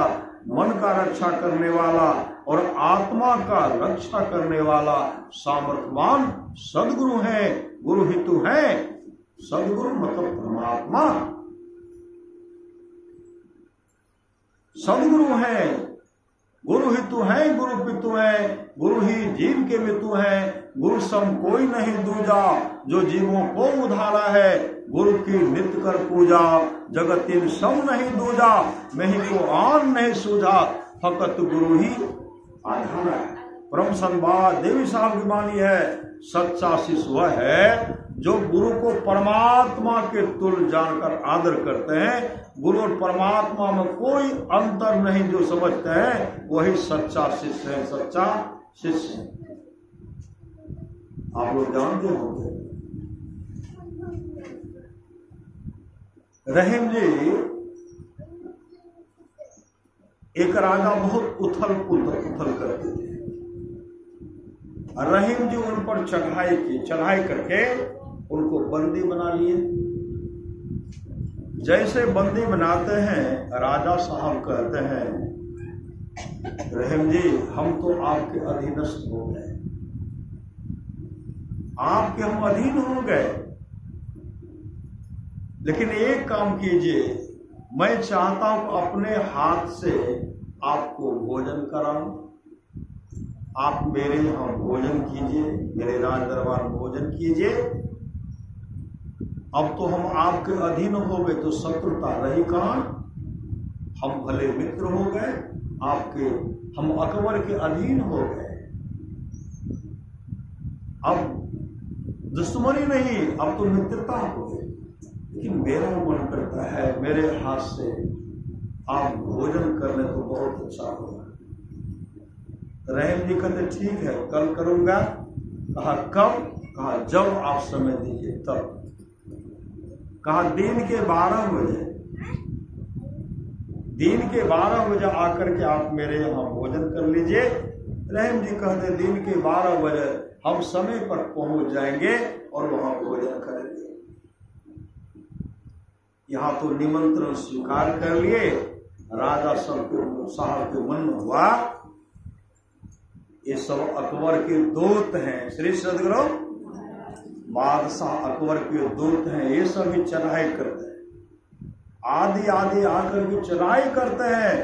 मन का रक्षा करने वाला और आत्मा का रक्षा करने वाला सामर्थ्यवान सदगुरु है। गुरु हितु है। सदगुरु मतलब परमात्मा सदगुरु है। गुरु हितु है, गुरु पितु है, गुरु ही जीव के मितु है। गुरु सम कोई नहीं दूजा, जो जीवों को उधारा है। गुरु की नित्य कर पूजा, जगत इन सम नहीं दूजा। मैं ही को आन नहीं सूझा, फकत गुरु ही आधारा है। परम संवाद देवी साहब की वाणी है, सच्चा शिष्य वह है जो गुरु को परमात्मा के तुल्य जानकर आदर करते हैं। गुरु और परमात्मा में कोई अंतर नहीं जो समझते हैं, वही सच्चा शिष्य है। सच्चा शिष्य आप लोग जानते होंगे। रहीम जी एक राजा बहुत उथल पुथल करते थे। रहीम जी उन पर चढ़ाई की, चढ़ाई करके उनको बंदी बना लिए। जैसे बंदी बनाते हैं, राजा साहब कहते हैं रहीम जी हम तो आपके अधीनस्थ हो गए, आपके हम अधीन हो गए, लेकिन एक काम कीजिए, मैं चाहता हूं अपने हाथ से आपको भोजन कराऊं। आप मेरे यहां भोजन कीजिए, मेरे राज दरबार भोजन कीजिए। अब तो हम आपके अधीन हो गए तो शत्रुता रही कहां। हम भले मित्र हो गए, आपके हम अकबर के अधीन हो गए। अब दुश्मनी नहीं, अब तो मित्रता हो गई। लेकिन मेरा मन करता है मेरे हाथ से आप भोजन करने तो बहुत अच्छा होगा। रहीम जी कहते ठीक है कल करूंगा। कहा कब? कहा जब आप समय दीजिए तब। कहा दिन के 12 बजे। दिन के 12 बजे आकर के आप मेरे यहाँ भोजन कर लीजिए। रहीम जी कहते दिन के 12 बजे हम समय पर पहुंच जाएंगे और वहां भोजन करेंगे। यहाँ तो निमंत्रण स्वीकार कर लिए। राजा साहब के मन में हुआ ये सब अकबर के दूत हैं। श्री सदगुरु बादशाह अकबर के दूत हैं, ये सब भी चढ़ाई करते हैं। आदि आदि आकर के चढ़ाई करते हैं।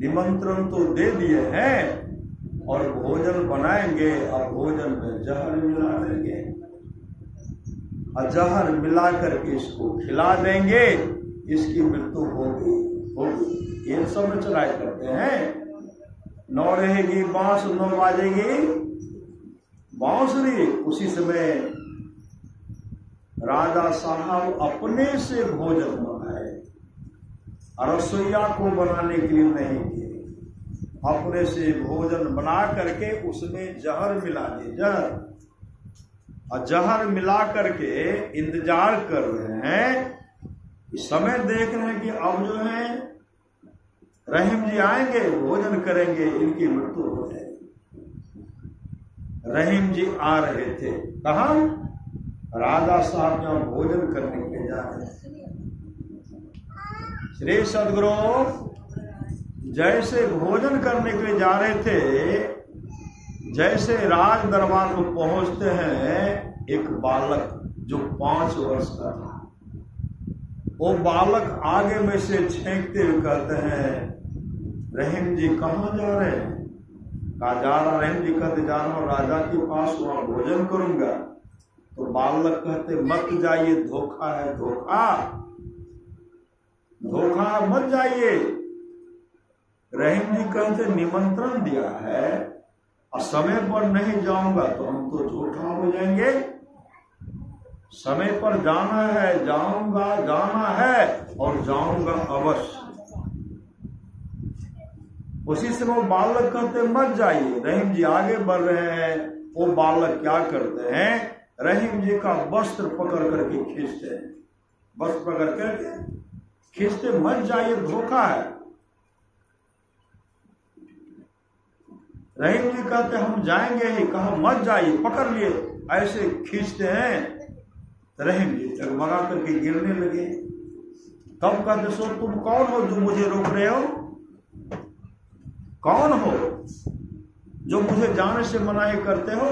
निमंत्रण तो दे दिए हैं और भोजन बनाएंगे और भोजन में जहर मिला देंगे और जहर मिला करके इसको खिला देंगे, इसकी मृत्यु होगी। ये सब में चढ़ाई करते हैं। 9 रहेगी बांस, 9 बाजेगी बांसुरी। उसी समय राजा साहब अपने से भोजन बनाए, रसोईया को बनाने के लिए नहीं किए। अपने से भोजन बना करके उसमें जहर मिला दिए। जहर और जहर मिला करके इंतजार कर रहे हैं। इस समय देख रहे हैं कि अब जो है रहीम जी आएंगे, भोजन करेंगे, इनकी मृत्यु हो जाएगी। रहीम जी आ रहे थे। कहा? राजा साहब यहाँ भोजन करने के लिए जा रहे थे। श्री सदगुरु जैसे भोजन करने के लिए जा रहे थे, जैसे राज दरबार में पहुंचते हैं, एक बालक जो 5 वर्ष का था, वो बालक आगे में से छेंकते हुए कहते हैं, रहीम जी कहाँ जा रहे हैं? कहा जा रहा, रहीम जी कहते जा रहा हूँ राजा के पास, वहां भोजन करूंगा। तो बालक कहते मत जाइए, धोखा है, धोखा धोखा, मत जाइए। रहीम जी कहते निमंत्रण दिया है और समय पर नहीं जाऊंगा तो हम तो झूठा हो जाएंगे। समय पर जाना है, जाऊंगा, जाना है और जाऊंगा अवश्य। उसी समय वो बालक कहते मत जाइए। रहीम जी आगे बढ़ रहे हैं, वो बालक क्या करते हैं, रहीम जी का वस्त्र पकड़ करके खींचते हैं, वस्त्र पकड़ करके खींचते, मत जाइए, धोखा है। रहीम जी कहते हम जाएंगे ही, कहा मत जाइए, पकड़ लिए, ऐसे खींचते हैं, रहीम जी डगमगा करके गिरने लगे। तब कहते सो तुम कौन हो जो मुझे रोक रहे हो? कौन हो जो मुझे जाने से मनाही करते हो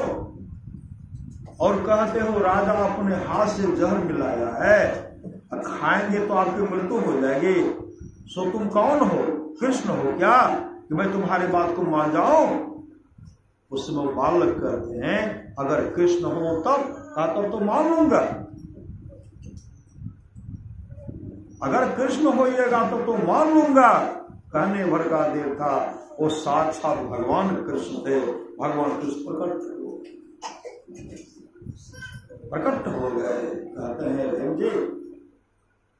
और कहते हो राजा अपने हाथ से जहर मिलाया है, खाएंगे तो आपकी मृत्यु हो जाएगी। सो तुम कौन हो? कृष्ण हो क्या कि मैं तुम्हारी बात को मान जाऊं? उस समय बालक कहते हैं अगर कृष्ण हो तब तो मान लूंगा, अगर कृष्ण होइएगा तो मान लूंगा। कहने भर का देर था, वो साक्षात भगवान कृष्ण थे। भगवान कृष्ण प्रकट हो गए। कहते हैं रहीम जी,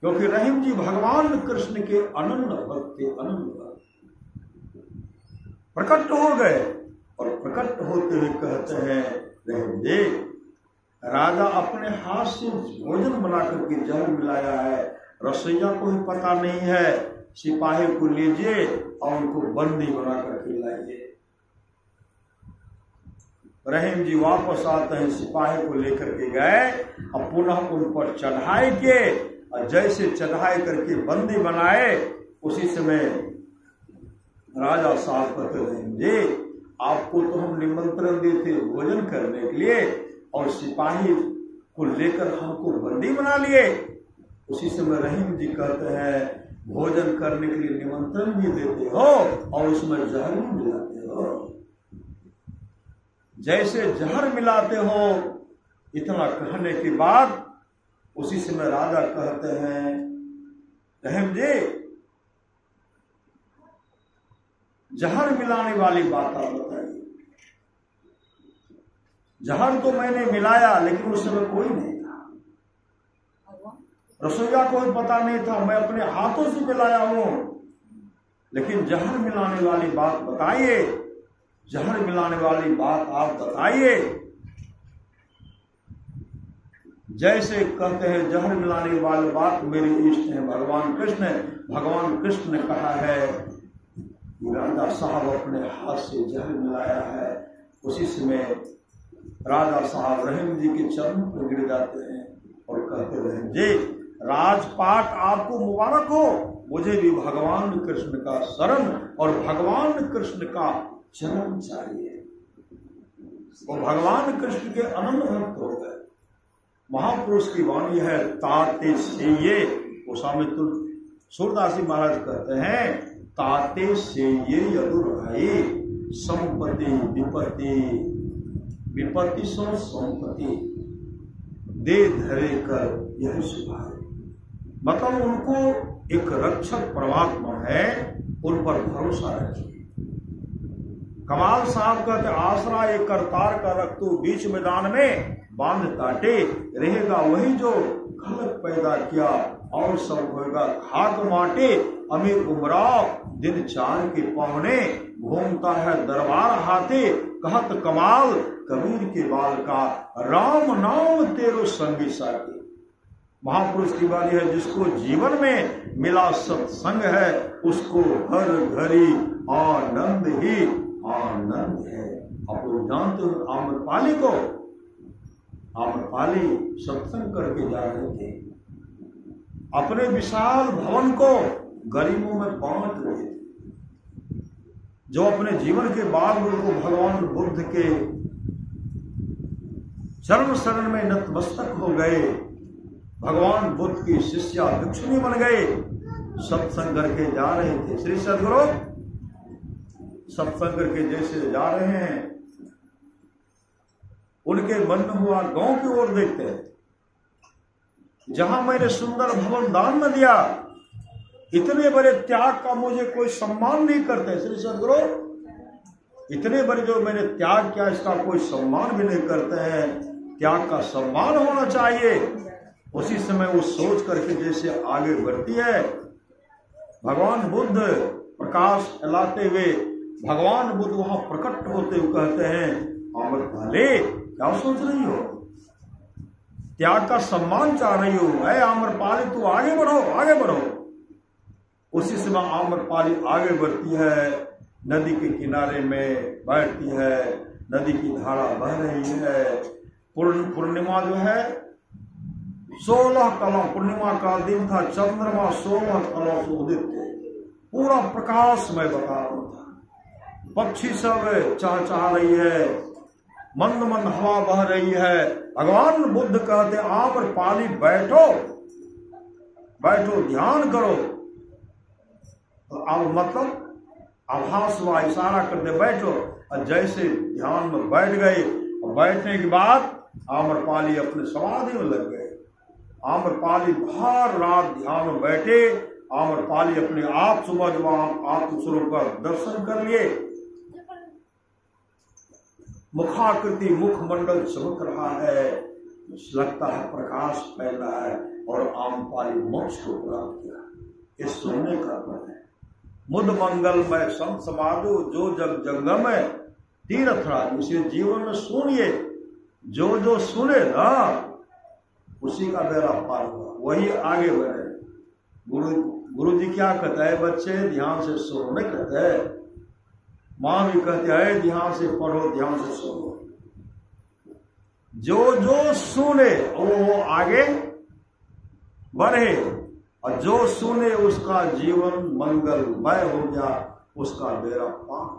क्योंकि रहीम जी भगवान कृष्ण के अनन्य भक्त थे, अनन्य भक्त प्रकट हो गए। और प्रकट होते हुए कहते हैं रहीम जी राजा अपने हाथ से भोजन बना करके जहर मिलाया है, रसोईया को भी पता नहीं है, सिपाही को लीजिए और उनको बंदी बना करके लाइए। रहीम जी वापस आते हैं, सिपाही को लेकर के गए और पुनः उन पर चढ़ाई किए, और जैसे चढ़ाई करके बंदी बनाए, उसी समय राजा साहब कहते रहीम जी आपको तो हम निमंत्रण देते भोजन करने के लिए और सिपाही को लेकर हमको बंदी बना लिए। उसी समय रहीम जी कहते हैं भोजन करने के लिए निमंत्रण भी देते हो और उसमें जहर भी मिलाते हो। जैसे जहर मिलाते हो, इतना कहने के बाद उसी समय राजा कहते हैं रहीम जी जहर मिलाने वाली बात आप बताइए। जहर तो मैंने मिलाया लेकिन उस समय कोई नहीं था, रसोईया को भी पता नहीं था, मैं अपने हाथों से मिलाया हूं, लेकिन जहर मिलाने वाली बात बताइए, जहर मिलाने वाली बात आप बताइए। जैसे कहते हैं जहर मिलाने वाली बात मेरे इष्ट है भगवान कृष्ण। भगवान कृष्ण ने कहा है राजा साहब अपने हाथ से जहर मिलाया है। उसी समय राजा साहब रहीम जी के चरणों पर गिर जाते हैं और कहते रहीम जी राजपाट आपको मुबारक हो, मुझे भी भगवान कृष्ण का शरण और भगवान कृष्ण का चरण चाहिए। वो भगवान कृष्ण के अनंत भक्त हो गए। महापुरुष की वाणी है ताते से ये, वो स्वामी सूरदास जी महाराज कहते हैं ताते से ये यदुराई संपत्ति विपत्ति, विपत्ति सो संपत्ति दे धरे कर यह सुभाए। मतलब उनको एक रक्षक परमात्मा है, उन पर भरोसा रखिए। कमाल साहब कहते आसरा एक करतार का रख तू बीच मैदान में बांध काटे, रहेगा वही जो खलक पैदा किया और सब होगा खाक माटे। अमीर उमराव दिन चार के पौने, घूमता है दरबार हाथे, कहत कमाल कबीर के बाल का, राम नाम तेरो संगी साथी। महापुरुष की बात है जिसको जीवन में मिला सत्संग है, उसको हर घड़ी आनंद ही आनंद है। आप लोग जानते हो आम्रपाली को, आम्रपाली सत्संग करके जा रहे थे। अपने विशाल भवन को गरीबों में बांट रहे थे। जो अपने जीवन के बाद उनको भगवान बुद्ध के चरण शरण में नतमस्तक हो गए, भगवान बुद्ध की शिष्या भिक्षुणी बन गए, सत्संग करके जा रहे थे। श्री सद्गुरु सत्संग करके जैसे जा रहे हैं, उनके मन में हुआ गांव की ओर देखते हैं, जहां मैंने सुंदर भवन दान न दिया, इतने बड़े त्याग का मुझे कोई सम्मान नहीं करते। श्री सद्गुरु इतने बड़े जो मैंने त्याग किया, इसका कोई सम्मान भी नहीं करते हैं। त्याग का सम्मान होना चाहिए। उसी समय वो सोच करके जैसे आगे बढ़ती है, भगवान बुद्ध प्रकाश फैलाते हुए, भगवान बुद्ध वहां प्रकट होते हुए कहते हैं, आम्रपाली क्या सोच रही हो? त्याग का सम्मान चाह रही हो? ऐ आम्रपाली तू आगे बढ़ो, आगे बढ़ो। उसी समय आम्रपाली आगे बढ़ती है, नदी के किनारे में बैठती है, नदी की धारा बह रही है। पूर्णिमा जो है 16 कला, पूर्णिमा का दिन था, चंद्रमा 16 कला से उदित थे, पूरा प्रकाशमय बता रहा था। पक्षी सब चहचहा रही है, मंद मंद हवा बह रही है। भगवान बुद्ध कहते आम्रपाली बैठो, बैठो, ध्यान करो। तो अब मतलब आभास हुआ, इशारा करते बैठो। और जैसे ध्यान में बैठ गए, और बैठने के बाद आम्रपाली अपने समाधि में लग गए। आम्रपाली भर रात ध्यान में बैठे। आम्रपाली अपने आप सुबह जब आत्मस्वरूप का दर्शन कर लिए, मुखाकृति मुखमंडल चमक रहा है, लगता है प्रकाश फैल रहा है, और आम्रपाली मोक्ष को प्राप्त किया। इस सुनने का अर्थ है मुद मंगलमय संत समाधु जो जग जंगम है तीर्थ राज। इसे जीवन में सुनिए, जो जो सुने ना उसी का बेड़ा पार हुआ, वही आगे बढ़े। गुरु जी क्या कहता है, बच्चे ध्यान से सुनो, नहीं कहते है। माँ भी कहते हैं ध्यान से पढ़ो, ध्यान से सुनो। जो जो सुने वो आगे बढ़े, और जो सुने उसका जीवन मंगलमय हो गया, उसका बेड़ा पार।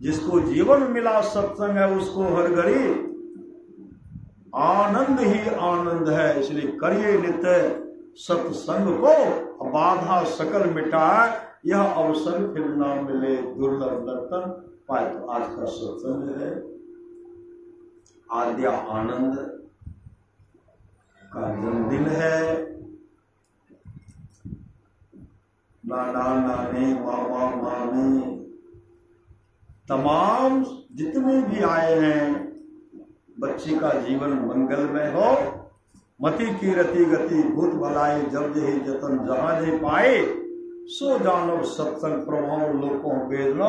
जिसको जीवन मिला सत्संग है, उसको हर घड़ी आनंद ही आनंद है। इसलिए करिए नित्य सत्संग को, बाधा सकल मिटाए, यह अवसर फिर ना मिले, दुर्लभ दर्शन पाए। तो आज का सत्संग है आद्या आनंद का जन्मदिन है। नाना नानी मामा मामी तमाम जितने भी आए हैं, बच्चे का जीवन मंगलमय हो। मति की रति गति भूत भलाई, जब जही जतन जहां जे पाए, सो जानव सत्संग प्रभाव लोकों वेदना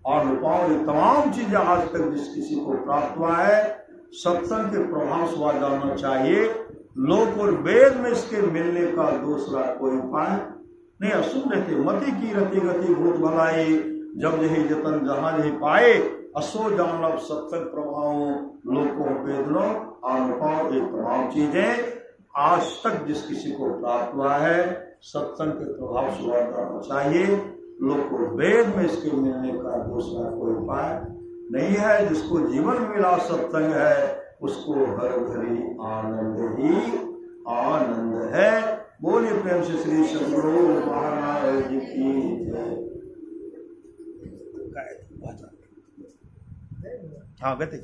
और अनुपाव। ये तमाम चीजें आज तक जिस किसी को प्राप्त हुआ है, सत्संग के प्रभाव से हुआ जानना चाहिए। लोक और वेद में इसके मिलने का दूसरा कोई उपाय नहीं। सुन रहे थे, मति की रति गति भूत भलाई, जब जही जतन जहां जही पाए, असो जानव सत्संग प्रभाव लोकों वेदना अनुपाव। ये तमाम चीजें आज तक जिस किसी को प्राप्त हुआ है, सत्संग के प्रभाव से हुआ करना चाहिए। लोक और वेद में इसके मिलने का दूसरा कोई उपाय नहीं है। जिसको जीवन मिला सत्संग है, उसको हर घड़ी आनंद ही आनंद है। बोलिए प्रेम से श्री सद्गुरु महाराज की जय। हाँ, कहते